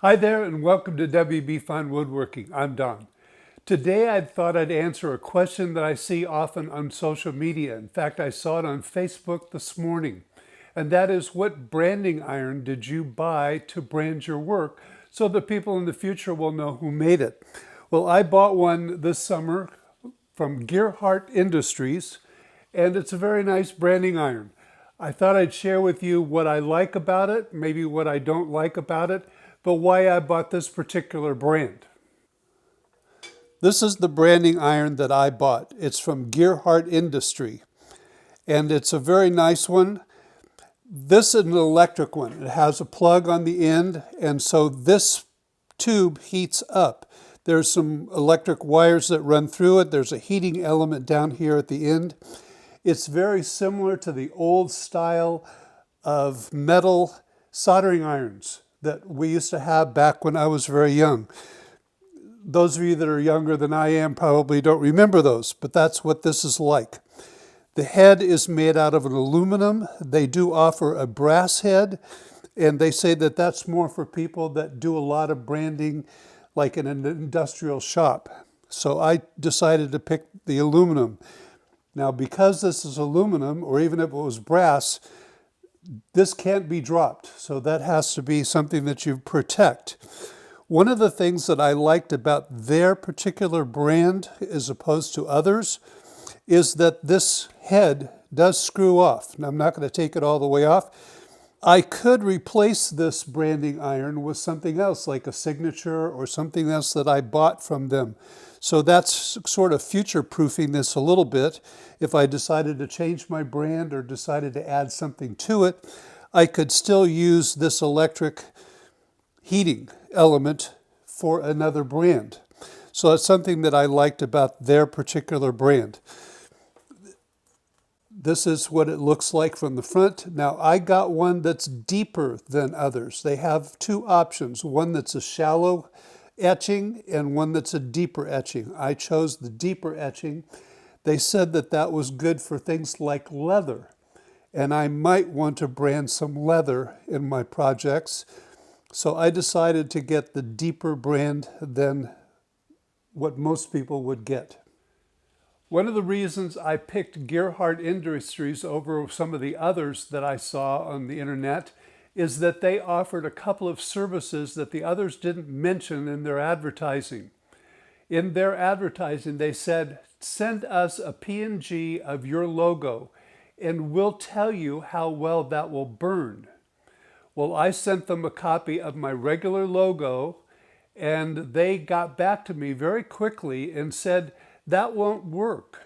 Hi there and welcome to WB Fine Woodworking. I'm Don. Today I thought I'd answer a question that I see often on social media. In fact, I saw it on Facebook this morning. And that is, what branding iron did you buy to brand your work so that people in the future will know who made it? Well, I bought one this summer from Gearheart Industries, and it's a very nice branding iron. I thought I'd share with you what I like about it, maybe what I don't like about it, but why I bought this particular brand. This is the branding iron that I bought. It's from Gearheart Industry, and it's a very nice one. This is an electric one. It has a plug on the end, and so this tube heats up. There's some electric wires that run through it. There's a heating element down here at the end. It's very similar to the old style of metal soldering irons that we used to have back when I was very young. Those of you that are younger than I am probably don't remember those, but that's what this is like. The head is made out of an aluminum. They do offer a brass head, and they say that that's more for people that do a lot of branding, like in an industrial shop. So I decided to pick the aluminum. Now, because this is aluminum, or even if it was brass, this can't be dropped. So that has to be something that you protect. One of the things that I liked about their particular brand, as opposed to others, is that this head does screw off. Now, I'm not going to take it all the way off. I could replace this branding iron with something else, like a signature or something else that I bought from them. So that's sort of future-proofing this a little bit. If I decided to change my brand or decided to add something to it, I could still use this electric heating element for another brand. So that's something that I liked about their particular brand. This is what it looks like from the front. Now, I got one that's deeper than others. They have two options, one that's a shallow etching and one that's a deeper etching. I chose the deeper etching. They said that that was good for things like leather, and I might want to brand some leather in my projects. So I decided to get the deeper brand than what most people would get. One of the reasons I picked Gearheart Industries over some of the others that I saw on the internet is that they offered a couple of services that the others didn't mention in their advertising. In their advertising, they said, send us a PNG of your logo and we'll tell you how well that will burn. Well, I sent them a copy of my regular logo, and they got back to me very quickly and said, that won't work.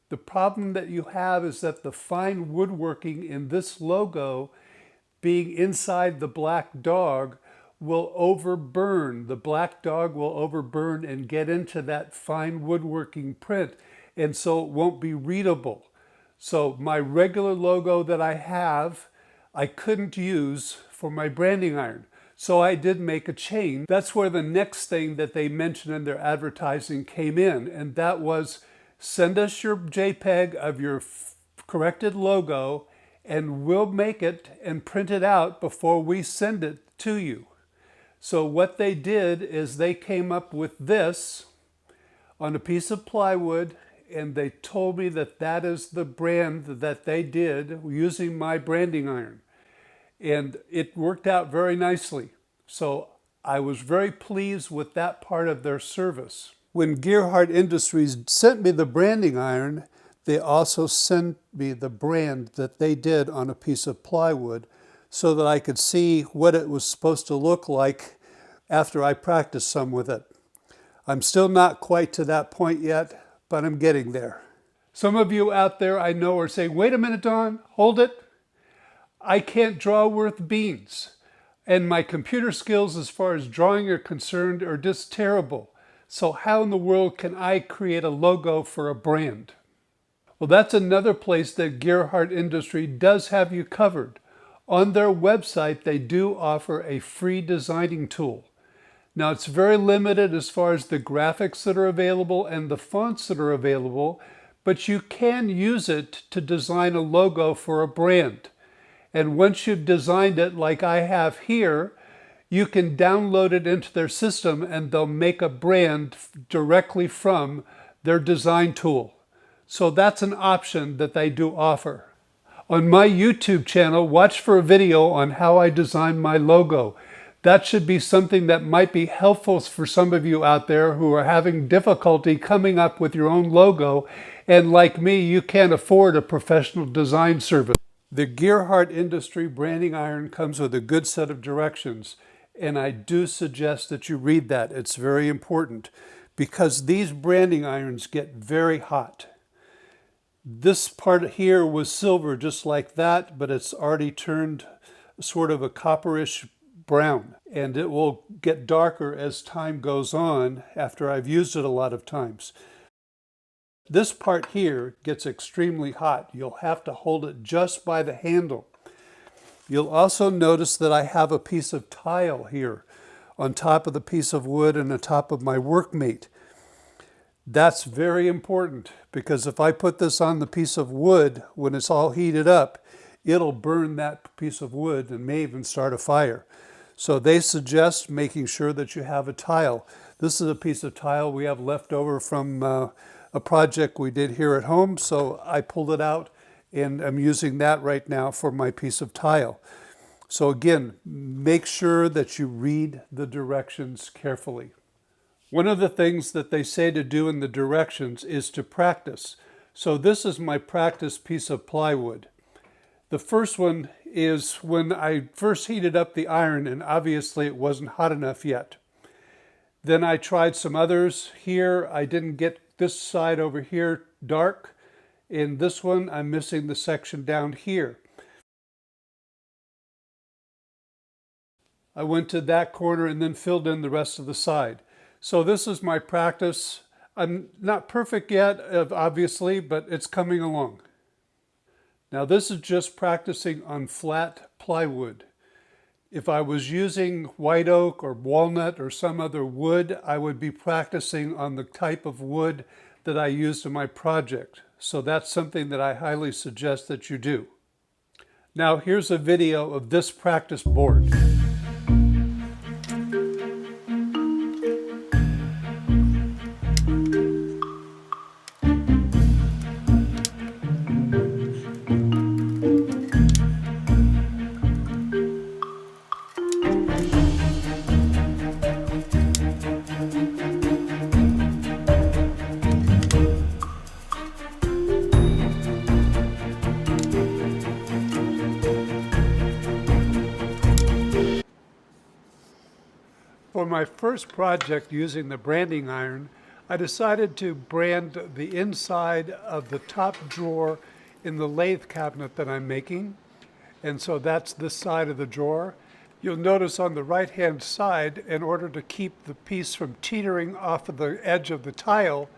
The problem that you have is that the fine woodworking in this logo, being inside the black dog, will overburn. The black dog will overburn and get into that fine woodworking print, and so it won't be readable. So my regular logo that I have, I couldn't use for my branding iron. So I did make a change. That's where the next thing that they mentioned in their advertising came in, and that was, send us your JPEG of your corrected logo and we'll make it and print it out before we send it to you. So what they did is they came up with this on a piece of plywood, and they told me that that is the brand that they did using my branding iron. And it worked out very nicely. So I was very pleased with that part of their service. When Gearheart Industries sent me the branding iron, they also sent me the brand that they did on a piece of plywood so that I could see what it was supposed to look like after I practiced some with it. I'm still not quite to that point yet, but I'm getting there. Some of you out there I know are saying, wait a minute, Don, hold it. I can't draw worth beans. And my computer skills as far as drawing are concerned are just terrible. So how in the world can I create a logo for a brand? Well, that's another place that Gearheart Industry does have you covered. On their website, they do offer a free designing tool. Now, it's very limited as far as the graphics that are available and the fonts that are available, but you can use it to design a logo for a brand. And once you've designed it like I have here, You can download it into their system and they'll make a brand directly from their design tool. So that's an option that they do offer. On my YouTube channel, watch for a video on how I design my logo. That should be something that might be helpful for some of you out there who are having difficulty coming up with your own logo, and like me, you can't afford a professional design service. The Gearheart Industry branding iron comes with a good set of directions, and I do suggest that you read that. It's very important because these branding irons get very hot. This part here was silver just like that, but it's already turned sort of a copperish brown, and it will get darker as time goes on after I've used it a lot of times. This part here gets extremely hot. You'll have to hold it just by the handle. You'll also notice that I have a piece of tile here on top of the piece of wood and on top of my workmate. That's very important because if I put this on the piece of wood, when it's all heated up, it'll burn that piece of wood and may even start a fire. So they suggest making sure that you have a tile. This is a piece of tile we have left over from a project we did here at home, so I pulled it out and I'm using that right now for my piece of tile. So again, make sure that you read the directions carefully. One of the things that they say to do in the directions is to practice. So this is my practice piece of plywood. The first one is when I first heated up the iron, and obviously it wasn't hot enough yet. Then I tried some others. Here I didn't get this side over here dark. In this one I'm missing the section down here. I went to that corner and then filled in the rest of the side. So this is my practice. I'm not perfect yet, obviously, but it's coming along. Now this is just practicing on flat plywood. If I was using white oak or walnut or some other wood, I would be practicing on the type of wood that I used in my project. So that's something that I highly suggest that you do. Now here's a video of this practice board. For my first project using the branding iron, I decided to brand the inside of the top drawer in the lathe cabinet that I'm making. And so that's this side of the drawer. You'll notice on the right-hand side, in order to keep the piece from teetering off of the edge of the tile,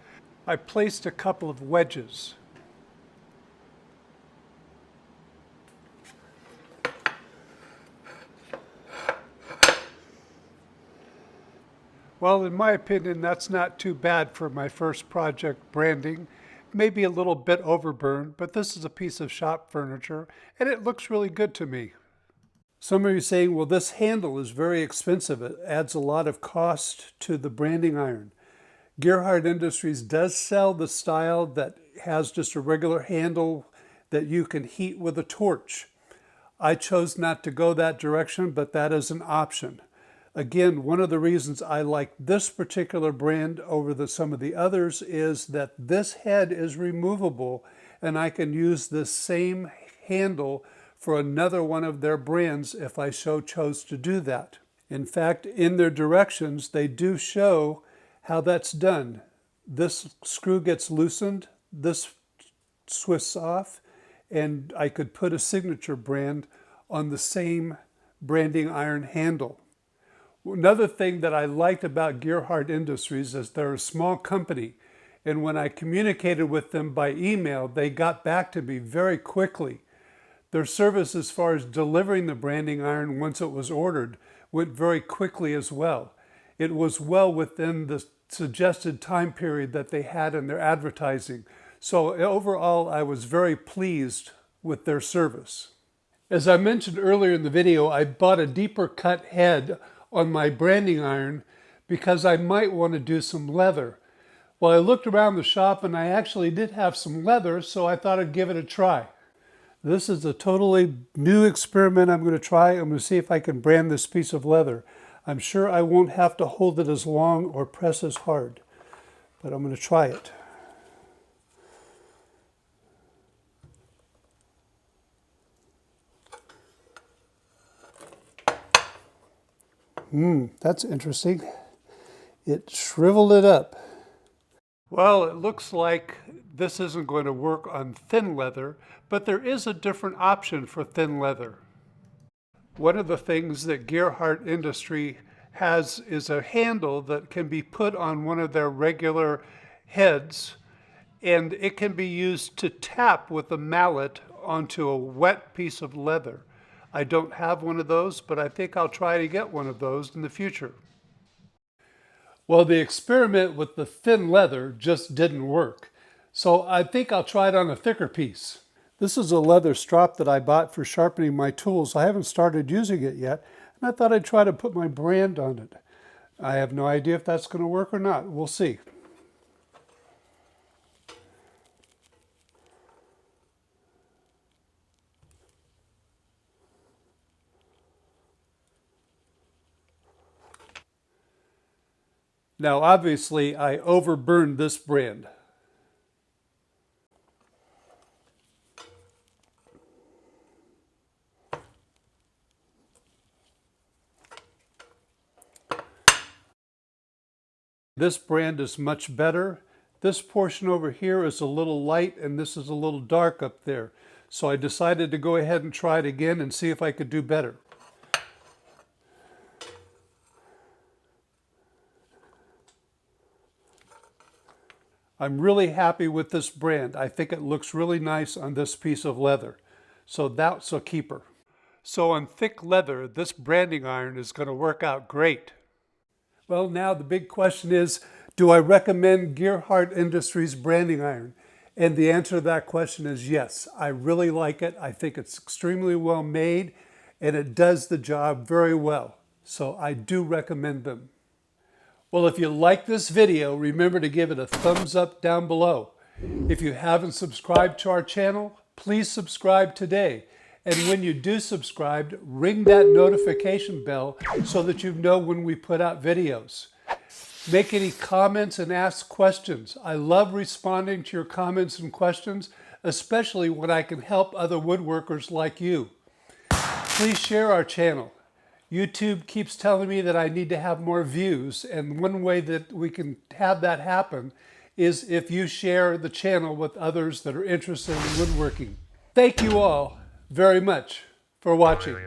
I placed a couple of wedges. Well, in my opinion, that's not too bad for my first project branding. Maybe a little bit overburned, but this is a piece of shop furniture, and it looks really good to me. Some of you are saying, well, this handle is very expensive. It adds a lot of cost to the branding iron. Gearheart Industries does sell the style that has just a regular handle that you can heat with a torch. I chose not to go that direction, but that is an option. Again, one of the reasons I like this particular brand over some of the others is that this head is removable and I can use this same handle for another one of their brands if I so chose to do that. In fact, in their directions, they do show how that's done. This screw gets loosened, this twists off, and I could put a signature brand on the same branding iron handle. Another thing that I liked about Gearheart Industries is they're a small company, and when I communicated with them by email, they got back to me very quickly. Their service as far as delivering the branding iron once it was ordered went very quickly as well. It was well within the suggested time period that they had in their advertising. So overall, I was very pleased with their service. As I mentioned earlier in the video, I bought a deeper cut head on my branding iron because I might want to do some leather. Well, I looked around the shop and I actually did have some leather, so I thought I'd give it a try. This is a totally new experiment I'm going to try. I'm going to see if I can brand this piece of leather. I'm sure I won't have to hold it as long or press as hard, but I'm going to try it. That's interesting. It shriveled it up. Well, it looks like this isn't going to work on thin leather, but there is a different option for thin leather. One of the things that Gearheart Industry has is a handle that can be put on one of their regular heads, and it can be used to tap with a mallet onto a wet piece of leather. I don't have one of those, but I think I'll try to get one of those in the future. Well, the experiment with the thin leather just didn't work, so I think I'll try it on a thicker piece. This is a leather strop that I bought for sharpening my tools. I haven't started using it yet, and I thought I'd try to put my brand on it. I have no idea if that's going to work or not. We'll see. Now, obviously, I overburned this brand. This brand is much better. This portion over here is a little light and this is a little dark up there. So I decided to go ahead and try it again and see if I could do better. I'm really happy with this brand. I think it looks really nice on this piece of leather. So that's a keeper. So on thick leather, this branding iron is going to work out great. Well, now the big question is, do I recommend Gearheart Industries branding iron? And the answer to that question is yes. I really like it. I think it's extremely well made and it does the job very well. So I do recommend them. Well, if you like this video, remember to give it a thumbs up down below. If you haven't subscribed to our channel, please subscribe today. And when you do subscribe, ring that notification bell so that you know when we put out videos. Make any comments and ask questions. I love responding to your comments and questions, especially when I can help other woodworkers like you. Please share our channel. YouTube keeps telling me that I need to have more views, and one way that we can have that happen is if you share the channel with others that are interested in woodworking. Thank you all very much for watching.